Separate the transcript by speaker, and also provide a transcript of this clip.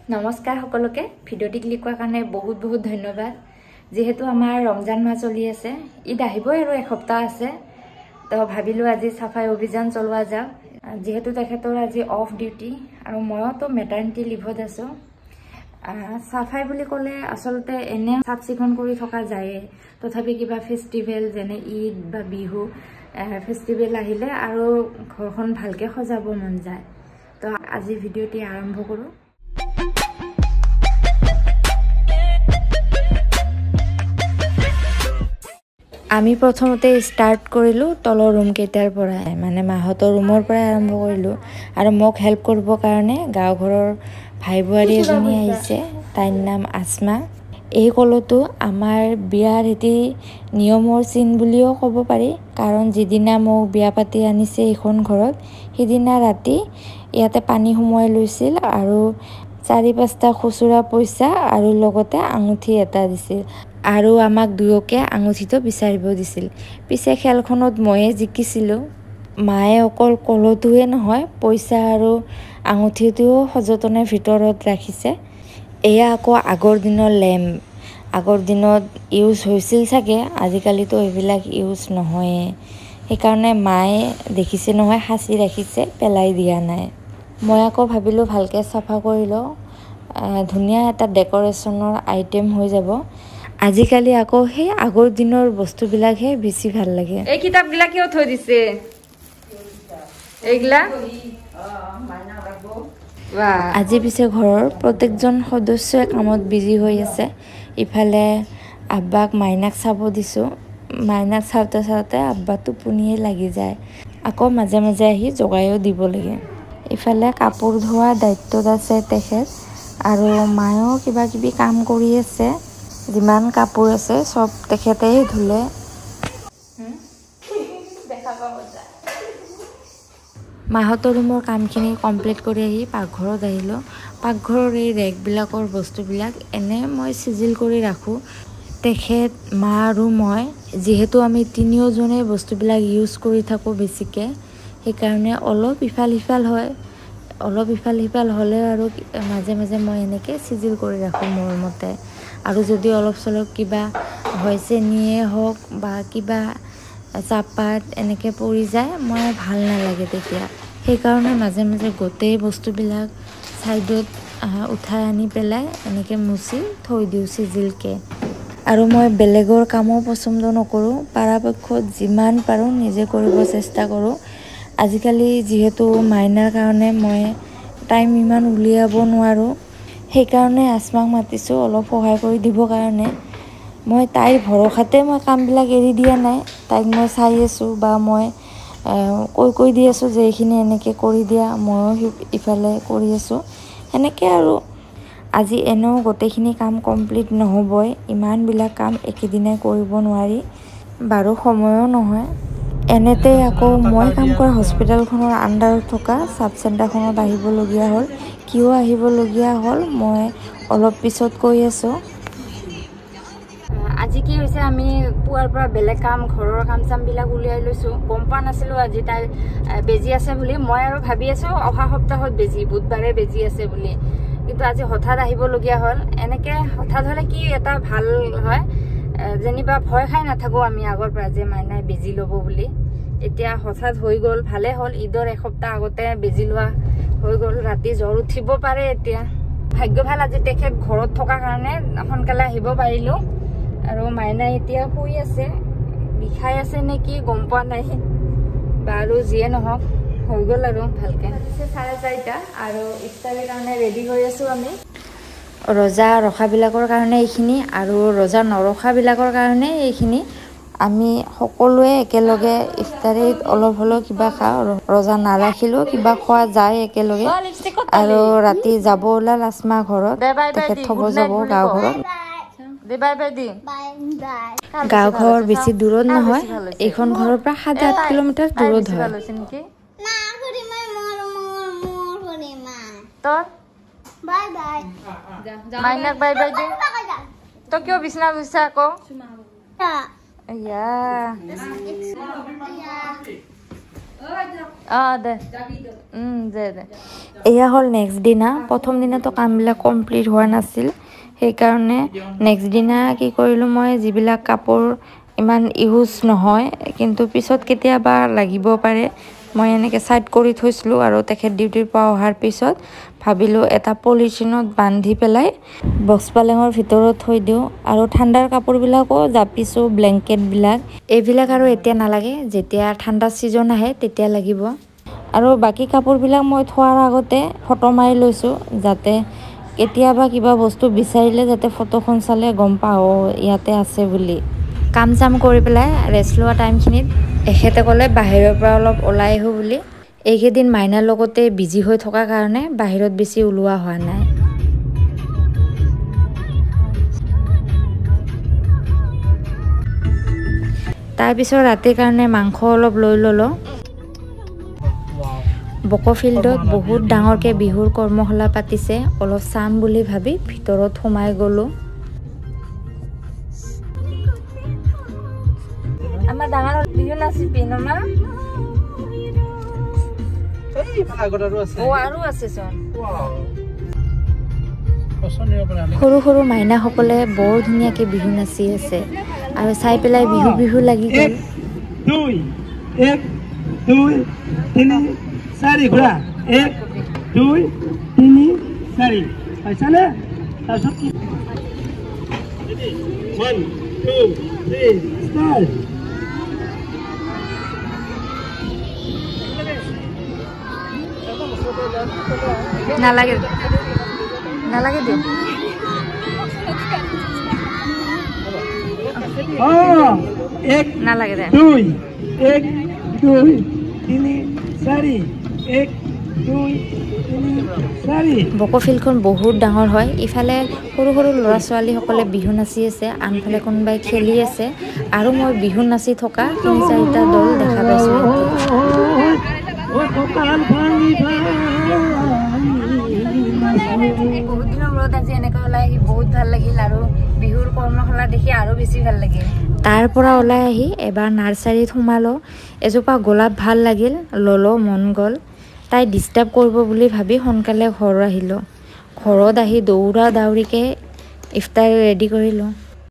Speaker 1: नमस्कार सकलोके भिडिओटी क्लिक কৰাৰ কাৰণে বহুত বহুত ধন্যবাদ যেহেতু আমাৰ ৰমজান মাহ চলি আছে ঈদ আহিবই আৰু এক সপ্তাহ আছে তো ভাবিলো আজি সাফাই অভিযান চলোৱা যাওক যেহেতু তেখেতৰ আজি অফ ডিউটি আৰু ময়ো তো মেটাৰনিটি লিভত আছো সাফাই বুলি ক'লে আসলতে এনে সাফ চিকুণ কৰি থকা যায় তথাপি কিবা ফেষ্টিভেল যেনে ঈদ বা বিহু ফেষ্টিভেল আহিলে আৰু ঘৰখন ভালকে সজাব মন যায় তো আজি ভিডিওটি আৰম্ভ কৰো আমি প্ৰথমতে স্টাৰ্ট কৰিলো তলৰ ৰুম কেইটাৰ পৰা মানে মাহতৰ ৰুমৰ পৰা আৰম্ভ কৰিলো আৰু মোক হেল্প কৰিব কাৰণে গাঁও ঘৰৰ ভাই বুৱাৰী এজনী আহিছে তাইৰ নাম আসমা এই কলটো আমাৰ বিয়াৰ এটি নিয়মৰ চিন বুলিও ক'ব পাৰি কাৰণ যিদিনা মোক বিয়া পাতি আনিছে এইখন ঘৰত সিদিনা ৰাতি ইয়াতে পানী সোমোৱাই লৈছিল আৰু 4-5টা খুচুৰা পইচা আৰু লগতে আঙুঠি এটা দিছিল আৰু আমাক দুয়োকে আঙুঠিটো বিচাৰিব দিছিল পিছে খেলখনত ময়ে জিকিছিলো মায়ে অকল কলটোৱে নহয় পইচা আৰু আঙুঠিটোও সযতনে ভিতৰত ৰাখিছে এয়া আকৌ আগৰ দিনৰ লেম্প আগৰ দিনত ইউজ হৈছিল চাগে আজিকালিতো এইবিলাক ইউজ নহয় সেইকাৰণে মায়ে দেখিছে নহয় হাসি ৰাখিছে পেলাই দিয়া নাই মই আকৌ ভাবিলো ভালকে সাফা কৰিলো ধুনিয়া এটা ডেকোৰেশনৰ আইটেম হৈ যাব আজিকালি আকৌ সেই আগৰ দিনৰ বস্তুবিলাকহে বেছি ভাল লাগে এই কিতাপগিলা কিয় থৈ দিছে এইগিলা আজি পিছে ঘৰৰ প্ৰত্যেকজন সদস্যই কামত বিজি হৈ আছে ইফালে আব্বাক মাইনাক চাব দিছো মাইনাক চাওঁতে চাওঁতে আব্বা টোপনিয়ে লাগি যায় আকৌ মাজে মাজে আহি জগাইও দিব লাগে ইফালে কাপোৰ ধোৱা দায়িত্বত আছে তেখেত আৰু মায়েও কিবা কিবি কাম কৰি আছে যিমান কাপোৰ আছে সব তেখেতেই ধুলে দেখা পাব যায় মাহতৰ ৰুমৰ কামখিনি কমপ্লিট কৰি আহি পাকঘৰত আহিলো পাকঘৰৰ এই ৰেকবিলাকৰ বস্তুবিলাক এনে মই সিজিল কৰি ৰাখো তেখেত মা আৰু মই যেহেতু আমি তিনিওজনে বস্তুবিলাক ইউজ কৰি থাকো বেছিকে সেইকাৰণে অলপ ইফাল সিফাল হয় অলপ ইফাল সিফাল হ'লে আৰু মাজে মাজে মই এনেকে সিজিল কৰি ৰাখো মোৰ মতে আৰু যদি অলপ চলপ কিবা হৈছে নিয়ে হওক বা কিবা চাপাত এনেকে পৰি যায় মই ভাল নালাগে তেতিয়া সেইকাৰণে মাজে মাজে গোটেই বস্তুবিলাক সাইডত উঠাই আনি পেলাই এনেকে মুছি থৈ দিওঁ সিজিলকে আৰু মই বেলেগৰ কামো পছন্দ নকৰো পৰাপক্ষত যিমান পাৰো নিজে কৰিব চেষ্টা কৰো আজিকালি যেহেতু মাইনাৰ কাৰণে মই টাইম ইমান উলিয়াব নোৱাৰো সেইকাৰণে আসমাক মাতিছো অলপ সহায় কৰি দিব কাৰণে মই তাইৰ ভৰসাতে মই কামবিলাক এৰি দিয়া নাই তাইক মই চাই আছো বা মই কৈ দি আছো যে এইখিনি এনেকে কৰি দিয়া ময়ো ইফালে কৰি আছো এনেকে আৰু আজি এনেও গোটেইখিনি কাম কমপ্লিট নহবই ইমানবিলাক কাম একেদিনাই কৰিব নোৱাৰি বাৰু সময়ো নহয় এনেতে আকৌ মই কাম কৰা হস্পিটেলখনৰ আন্ডাৰত থকা সাব চেণ্টাৰখনত আহিবলগীয়া হ'ল কিয় আহিবলগীয়া হ'ল মই অলপ পিছত কৈ আছো আজি কি হৈছে আমি পুৱাৰ পৰা বেলেগ কাম ঘৰৰ কাম চামবিলাক উলিয়াই লৈছো গম পোৱা নাছিলো আজি তাই বেজি আছে বুলি মই আৰু ভাবি আছো অহা সপ্তাহত বেজি বুধবাৰে বেজি আছে বুলি কিন্তু আজি হঠাৎ আহিবলগীয়া হ'ল এনেকে হঠাৎ হ'লে কি এটা ভাল হয় যেনিবা ভয় খাই নাথাকো আমি আগৰ পৰা যে মাইনাই বেজি ল'ব বুলি এতিয়া হঠাৎ হৈ গ'ল ভালে হ'ল ঈদৰ এসপ্তাহ আগতে বেজি লোৱা হৈ গ'ল ৰাতি জ্বৰ উঠিব পাৰে এতিয়া ভাগ্য ভাল আজি তেখেত ঘৰত থকা কাৰণে সোনকালে আহিব পাৰিলো আৰু মাইনাই এতিয়া শুই আছে বিষাই আছে নেকি গম পোৱা নাই বাৰু যিয়ে নহওক হৈ গ'ল আৰু ভালকে 4:30 আৰু ইফতাৰৰ কাৰণে ৰেডি হৈ আছো আমি ৰজা ৰখাবিলাকৰ কাৰণে এইখিনি আৰু ৰজা নৰখাবিলাকৰ কাৰণে এইখিনি আমি সকলোৱে একেলগে ইফতাৰীত অলপ হলেও কিবা খাওঁ ৰজা নাৰাখিলেও কিবা খোৱা যায় একেলগে আৰু ৰাতি যাব ওলাল আসমা ঘৰত তেখেত থব যাব গাঁও ঘৰত গাঁও ঘৰ বেছি দূৰত নহয় এইখন ঘৰৰ পৰা 7-8 কিলোমিটাৰ দূৰত হয় বাই বাই মাইনাক বাই বাই দে তো কিয় বিছনা গৈছা আকৌ ইয়া দে দে এয়া হ'ল নেক্সট দিনা প্ৰথম দিনাতো কামবিলাক কমপ্লিট হোৱা নাছিল সেইকাৰণে নেক্সট দিনা কি কৰিলোঁ মই যিবিলাক কাপোৰ ইমান ইউজ নহয় কিন্তু পিছত কেতিয়াবা লাগিব পাৰে মই এনেকৈ সাইড কৰি থৈছিলোঁ আৰু তেখেত ডিউটিৰ পৰা অহাৰ পিছত ভাবিলোঁ এটা পলিথিনত বান্ধি পেলাই বক্স পালেঙৰ ভিতৰত থৈ দিওঁ আৰু ঠাণ্ডাৰ কাপোৰবিলাকো জাপিছোঁ ব্লেংকেটবিলাক এইবিলাক আৰু এতিয়া নালাগে যেতিয়া ঠাণ্ডা ছিজন আহে তেতিয়া লাগিব আৰু বাকী কাপোৰবিলাক মই থোৱাৰ আগতে ফটো মাৰি লৈছোঁ যাতে কেতিয়াবা কিবা বস্তু বিচাৰিলে যাতে ফটোখন চালে গম পাওঁ ইয়াতে আছে বুলি কাম চাম কৰি পেলাই ৰেষ্ট লোৱা টাইমখিনিত এখেতে ক'লে বাহিৰৰ পৰা অলপ ওলাই আহোঁ বুলি এইকেইদিন মাইনাৰ লগতে বিজি হৈ থকাৰ কাৰণে বাহিৰত বেছি ওলোৱা হোৱা নাই তাৰপিছত ৰাতিৰ কাৰণে মাংস অলপ লৈ ল'লোঁ বকফিল্ডত বহুত ডাঙৰকৈ বিহুৰ কৰ্মশালা পাতিছে অলপ চাম বুলি ভাবি ভিতৰত সোমাই গ'লোঁ আমাৰ ডাঙৰ বিহু নাচিবি নমা আৰু আছে চোন সৰু সৰু মাইনাসকলে বৰ ধুনীয়াকৈ বিহু নাচি আছে আৰু চাই পেলাই বিহু বিহু লাগি গ'ল
Speaker 2: 1 2 3 4 ঘোৰা 1 2 3 4 পাইছানে তাৰপিছত কি 1 2 3 ষ্টাৰ্ট
Speaker 1: নালাগে নালাগে দিওঁ
Speaker 2: एक
Speaker 1: নালাগে দে
Speaker 2: 2 1 2 3 4 1 2 3 4
Speaker 1: বকফিল্ডখন বহুত ডাঙৰ হয় ইফালে সৰু সৰু ল'ৰা ছোৱালীসকলে বিহু নাচি আছে আনফালে কোনোবাই খেলি আছে আৰু মই বিহু নাচি থকা 3-4টা দল দেখা পাইছোঁ বহুত দিনৰ মূৰত আজি এনেকৈ ওলাই আহি বহুত ভাল লাগিল আৰু বিহুৰ কৰ্মশালা দেখি আৰু বেছি ভাল লাগিল তাৰ পৰা ওলাই আহি এবাৰ নাৰ্চাৰীত সোমালোঁ এজোপা গোলাপ ভাল লাগিল ল'লো মন গ'ল তাই ডিষ্টাৰ্ব কৰিব বুলি ভাবি সোনকালে ঘৰ আহিলোঁ ঘৰত আহি দৌৰা দাউৰিকৈ ইফতাৰ ৰেডি কৰিলোঁ